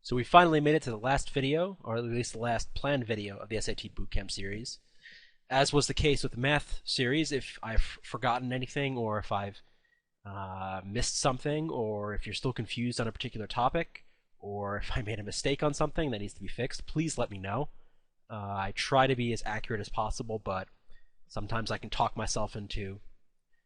So we finally made it to the last video, or at least the last planned video of the SAT Bootcamp series. As was the case with the math series, if I've forgotten anything, or if I've missed something, or if you're still confused on a particular topic, or if I made a mistake on something that needs to be fixed, please let me know. I try to be as accurate as possible, but sometimes I can talk myself into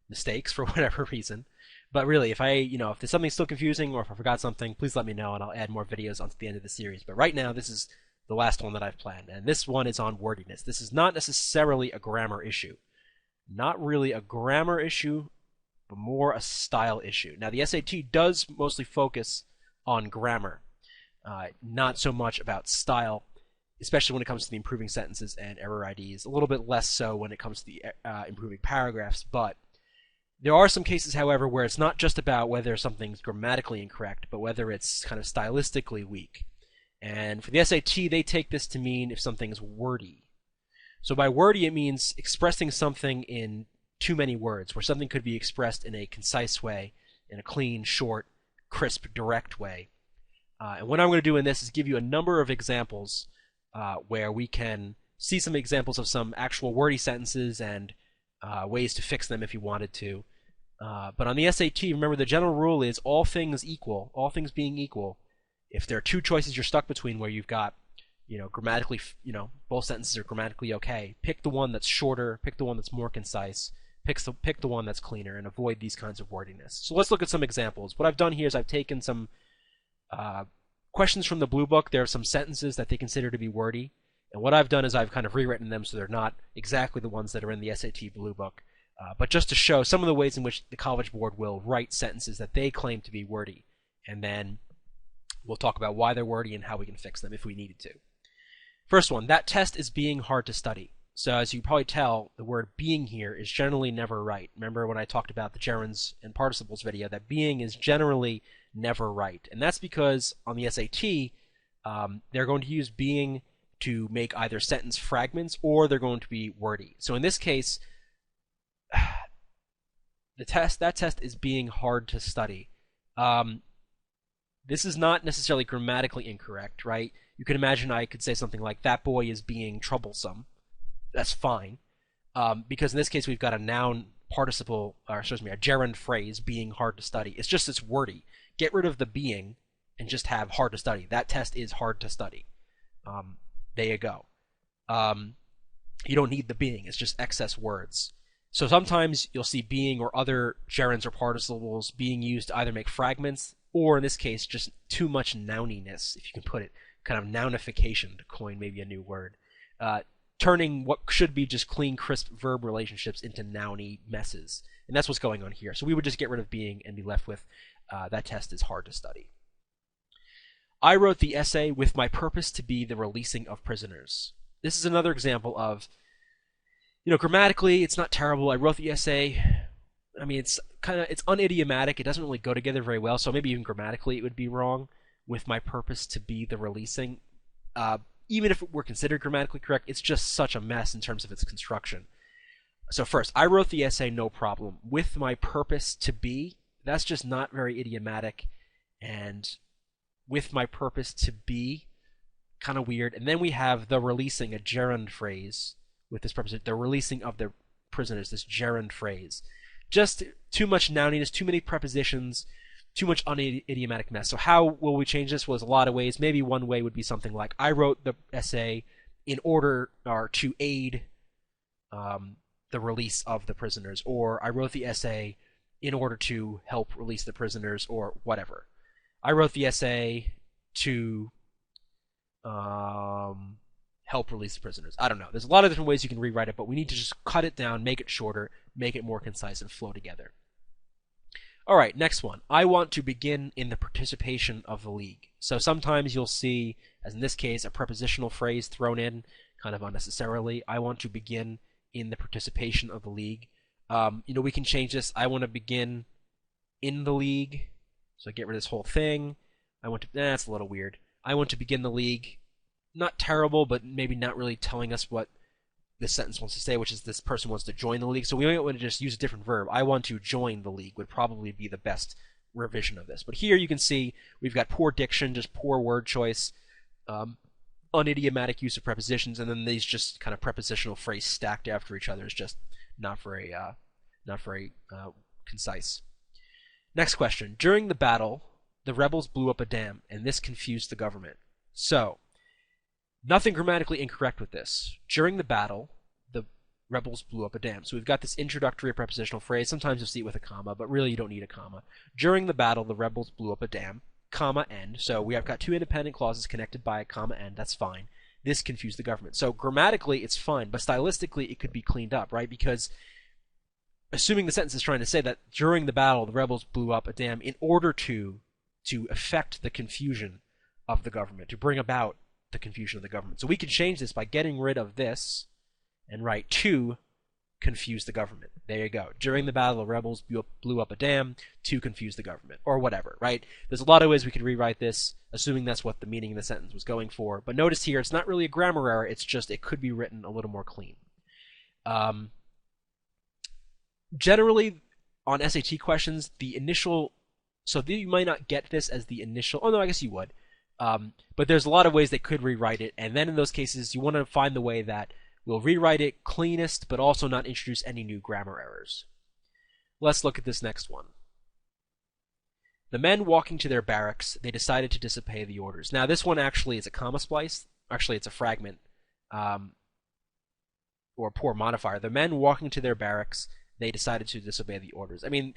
mistakes for whatever reason. But really, if there's something still confusing or if I forgot something, please let me know and I'll add more videos onto the end of the series. But right now, this is the last one that I've planned, and this one is on wordiness. This is not necessarily a grammar issue. Not really a grammar issue, but more a style issue. Now, the SAT does mostly focus on grammar, not so much about style, especially when it comes to the improving sentences and error IDs. A little bit less so when it comes to the improving paragraphs, but there are some cases, however, where it's not just about whether something's grammatically incorrect, but whether it's kind of stylistically weak. And for the SAT, they take this to mean if something's wordy. So by wordy, it means expressing something in too many words, where something could be expressed in a concise way, in a clean, short, crisp, direct way. And what I'm going to do in this is give you a number of examples where we can see some examples of some actual wordy sentences and ways to fix them if you wanted to. But on the SAT, remember the general rule is all things equal, all things being equal, if there are two choices you're stuck between where you've got, grammatically, both sentences are grammatically okay, pick the one that's shorter, pick the one that's more concise, pick the one that's cleaner, and avoid these kinds of wordiness. So let's look at some examples. What I've done here is I've taken some questions from the Blue Book. There are some sentences that they consider to be wordy. And what I've done is I've kind of rewritten them so they're not exactly the ones that are in the SAT Blue Book, but just to show some of the ways in which the College Board will write sentences that they claim to be wordy. And then we'll talk about why they're wordy and how we can fix them if we needed to. First one, that test is being hard to study. So as you probably tell, the word being here is generally never right. Remember when I talked about the gerunds and participles video, that being is generally never right. And that's because on the SAT, they're going to use being to make either sentence fragments or they're going to be wordy. So in this case, that test is being hard to study. This is not necessarily grammatically incorrect, right? You can imagine I could say something like, that boy is being troublesome. That's fine. Because in this case, we've got a noun participle, or excuse me, a gerund phrase, being hard to study. It's just it's wordy. Get rid of the being and just have hard to study. That test is hard to study. There you go. You don't need the being. It's just excess words. So sometimes you'll see being or other gerunds or participles being used to either make fragments or, in this case, just too much nouniness, if you can put it, kind of nounification, to coin maybe a new word. Turning what should be just clean, crisp verb relationships into nouny messes. And that's what's going on here. So we would just get rid of being and be left with that test is hard to study. I wrote the essay with my purpose to be the releasing of prisoners. This is another example of, grammatically, it's not terrible. I wrote the essay. I mean, it's unidiomatic. It doesn't really go together very well. So maybe even grammatically it would be wrong. With my purpose to be the releasing. Even if it were considered grammatically correct, it's just such a mess in terms of its construction. So first, I wrote the essay, no problem. With my purpose to be, that's just not very idiomatic. And with my purpose to be, kind of weird. And then we have the releasing, a gerund phrase with this purpose, the releasing of the prisoners, this gerund phrase. Just too much nouniness, too many prepositions, too much unidiomatic mess. So how will we change this? Well, there's a lot of ways. Maybe one way would be something like, I wrote the essay in order or to aid the release of the prisoners, or I wrote the essay in order to help release the prisoners, or whatever. I wrote the essay to help release the prisoners. I don't know. There's a lot of different ways you can rewrite it, but we need to just cut it down, make it shorter, make it more concise, and flow together. All right, next one. I want to begin in the participation of the league. So sometimes you'll see, as in this case, a prepositional phrase thrown in kind of unnecessarily. I want to begin in the participation of the league. We can change this. I want to begin in the league. So get rid of this whole thing. That's a little weird. I want to begin the league. Not terrible, but maybe not really telling us what this sentence wants to say, which is this person wants to join the league. So we might want to just use a different verb. I want to join the league would probably be the best revision of this. But here you can see we've got poor diction, just poor word choice, unidiomatic use of prepositions, and then these just kind of prepositional phrase stacked after each other is just not very concise. Next question. During the battle, the rebels blew up a dam, and this confused the government. So, nothing grammatically incorrect with this. During the battle, the rebels blew up a dam. So we've got this introductory prepositional phrase. Sometimes you'll see it with a comma, but really you don't need a comma. During the battle, the rebels blew up a dam, comma, end. So we have got two independent clauses connected by a comma, end. That's fine. This confused the government. So grammatically, it's fine, but stylistically, it could be cleaned up, right? Because assuming the sentence is trying to say that during the battle, the rebels blew up a dam in order to affect the confusion of the government, to bring about the confusion of the government. So we can change this by getting rid of this and write to confuse the government. There you go. During the battle, the rebels blew up a dam to confuse the government, or whatever, right? There's a lot of ways we could rewrite this, assuming that's what the meaning of the sentence was going for. But notice here, it's not really a grammar error, it's just it could be written a little more clean. Generally, on SAT questions, the initial... So you might not get this as the initial... Oh, no, I guess you would. But there's a lot of ways they could rewrite it, and then in those cases, you want to find the way that will rewrite it cleanest, but also not introduce any new grammar errors. Let's look at this next one. The men walking to their barracks, they decided to disobey the orders. Now, this one actually is a comma splice. Actually, it's a fragment, or poor modifier. The men walking to their barracks, they decided to disobey the orders. I mean,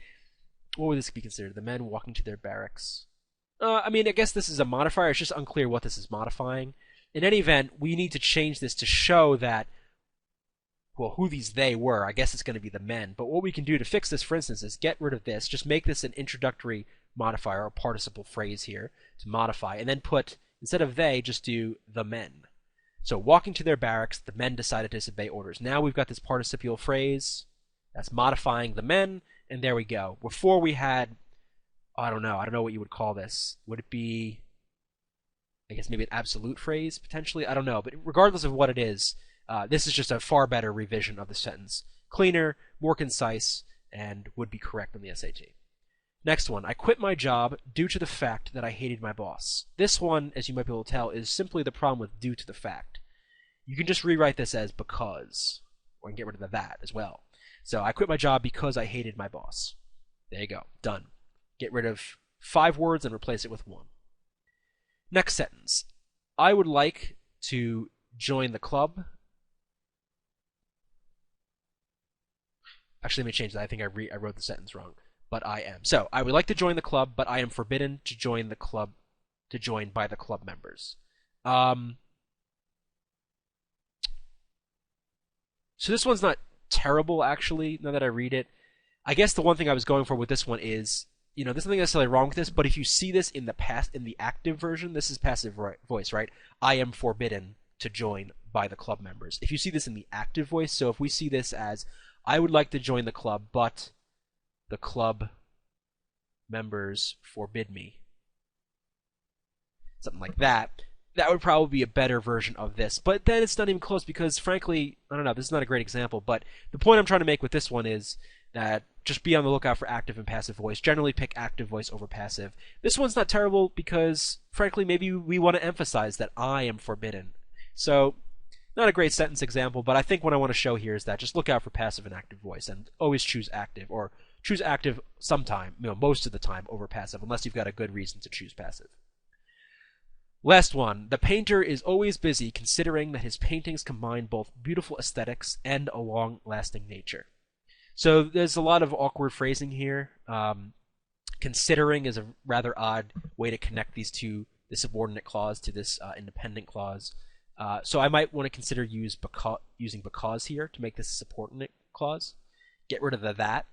what would this be considered? The men walking to their barracks. I mean, I guess this is a modifier. It's just unclear what this is modifying. In any event, we need to change this to show that, well, who these they were. I guess it's going to be the men. But what we can do to fix this, for instance, is get rid of this. Just make this an introductory modifier, or participle phrase here, to modify. And then put, instead of they, just do the men. So, walking to their barracks, the men decided to disobey orders. Now we've got this participial phrase that's modifying the men, and there we go. Before we had... I don't know what you would call this. Would it be, I guess maybe an absolute phrase, potentially? I don't know. But regardless of what it is, this is just a far better revision of the sentence. Cleaner, more concise, and would be correct on the SAT. Next one. I quit my job due to the fact that I hated my boss. This one, as you might be able to tell, is simply the problem with due to the fact. You can just rewrite this as because, or you can get rid of the that as well. So, I quit my job because I hated my boss. There you go. Done. Get rid of 5 words and replace it with 1. Next sentence. I would like to join the club. Actually, let me change that. I think I wrote the sentence wrong. But I am. So, I would like to join the club, but I am forbidden to join the club, to join by the club members. So this one's not terrible, actually, now that I read it. I guess the one thing I was going for with this one is, there's nothing necessarily wrong with this, but if you see this in the active version, this is passive voice, right? I am forbidden to join by the club members. If you see this in the active voice, so if we see this as, I would like to join the club, but the club members forbid me, something like that, that would probably be a better version of this. But then it's not even close because, frankly, I don't know, this is not a great example, but the point I'm trying to make with this one is that just be on the lookout for active and passive voice. Generally pick active voice over passive. This one's not terrible because, frankly, maybe we want to emphasize that I am forbidden. So, not a great sentence example, but I think what I want to show here is that just look out for passive and active voice and always choose active, or choose active sometime, most of the time, over passive, unless you've got a good reason to choose passive. Last one. The painter is always busy considering that his paintings combine both beautiful aesthetics and a long-lasting nature. So there's a lot of awkward phrasing here. Considering is a rather odd way to connect these two, the subordinate clause to this independent clause. So I might want to consider using because here to make this a subordinate clause. Get rid of the that.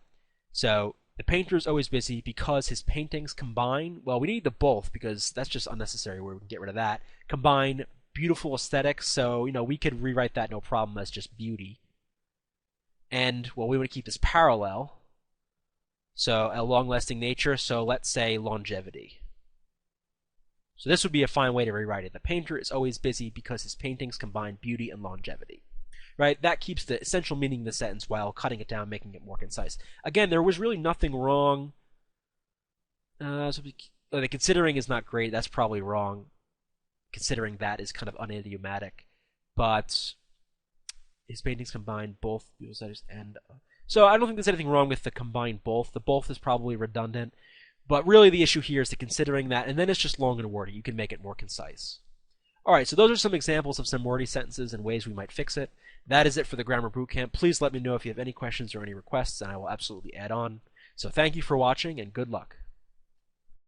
So the painter is always busy because his paintings combine, well, we need the both because that's just unnecessary where we can get rid of that. Combine beautiful aesthetics, so, we could rewrite that no problem as just beauty. And, well, we want to keep this parallel. So, a long-lasting nature, so let's say longevity. So this would be a fine way to rewrite it. The painter is always busy because his paintings combine beauty and longevity. Right? That keeps the essential meaning of the sentence while cutting it down, making it more concise. Again, there was really nothing wrong The considering is not great. That's probably wrong. Considering that is kind of unidiomatic. But his paintings combine both Buenos and. So I don't think there's anything wrong with the combine both. The both is probably redundant. But really the issue here is the considering that, and then it's just long and wordy. You can make it more concise. Alright, so those are some examples of some wordy sentences and ways we might fix it. That is it for the Grammar Bootcamp. Please let me know if you have any questions or any requests, and I will absolutely add on. So thank you for watching, and good luck.